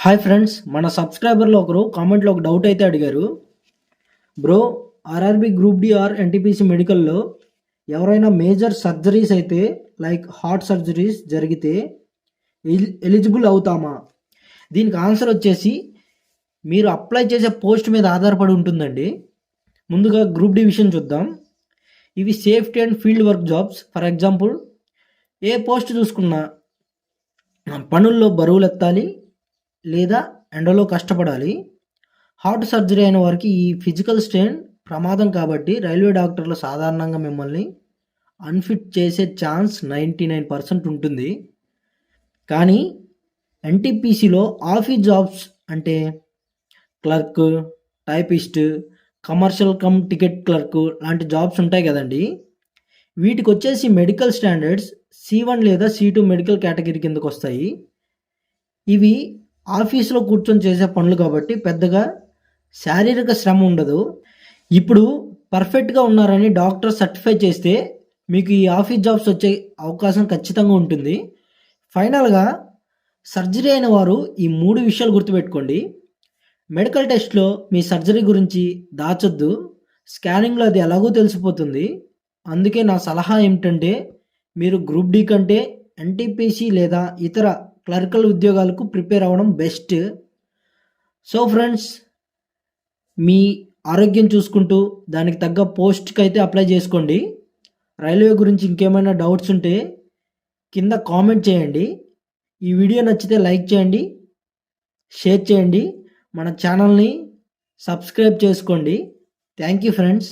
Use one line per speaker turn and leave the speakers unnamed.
Hi friends, మన సబ్స్క్రైబర్లో ఒకరు కామెంట్లో ఒక డౌట్ అయితే అడిగారు. Bro, RRB group D or NTPC మెడికల్లో ఎవరైనా మేజర్ సర్జరీస్ అయితే లైక్ హార్ట్ సర్జరీస్ జరిగితే ఎలిజిబుల్ అవుతామా? దీనికి ఆన్సర్ వచ్చేసి మీరు అప్లై చేసే పోస్ట్ మీద ఆధారపడి ఉంటుందండి. ముందుగా గ్రూప్ డి విషయం చూద్దాం. ఇవి safety and field work jobs. For example, A post చూసుకున్నా పనుల్లో బరువులు ఎత్తాలి లేదా ఎండలో కష్టపడాలి. హార్ట్ సర్జరీ అయిన వారికి ఈ ఫిజికల్ స్ట్రెయిన్ ప్రమాదం కాబట్టి రైల్వే డాక్టర్లు సాధారణంగా మిమ్మల్ని అన్ఫిట్ చేసే ఛాన్స్ 99% ఉంటుంది. కానీ ఎన్టీపీసీలో ఆఫీస్ జాబ్స్ అంటే clerk, typist, commercial come ticket clerk లాంటి జాబ్స్ ఉంటాయి కదండి. వీటికి వచ్చేసి మెడికల్ స్టాండర్డ్స్ C1 లేదా C2 మెడికల్ కేటగిరీ కిందకు వస్తాయి. ఇవి ఆఫీస్లో కూర్చొని చేసే పనులు కాబట్టి పెద్దగా శారీరక శ్రమ ఉండదు. ఇప్పుడు పర్ఫెక్ట్గా ఉన్నారని డాక్టర్ సర్టిఫై చేస్తే మీకు ఈ ఆఫీస్ జాబ్స్ వచ్చే అవకాశం ఖచ్చితంగా ఉంటుంది. ఫైనల్గా సర్జరీ అయిన వారు ఈ 3 విషయాలు గుర్తుపెట్టుకోండి. మెడికల్ టెస్ట్లో మీ సర్జరీ గురించి దాచొద్దు. స్కానింగ్లో అది ఎలాగో తెలిసిపోతుంది. అందుకే నా సలహా ఏమిటంటే మీరు గ్రూప్ డి కంటే ఎన్టీపీసీ లేదా ఇతర క్లరికల్ ఉద్యోగాలకు ప్రిపేర్ అవ్వడం బెస్ట్. సో ఫ్రెండ్స్, మీ ఆరోగ్యం చూసుకుంటూ దానికి తగ్గ పోస్ట్కి అయితే అప్లై చేసుకోండి. రైల్వే గురించి ఇంకేమైనా డౌట్స్ ఉంటే కింద కామెంట్ చేయండి. ఈ వీడియో నచ్చితే లైక్ చేయండి, షేర్ చేయండి, మన ఛానల్ని సబ్స్క్రైబ్ చేసుకోండి. Thank you friends.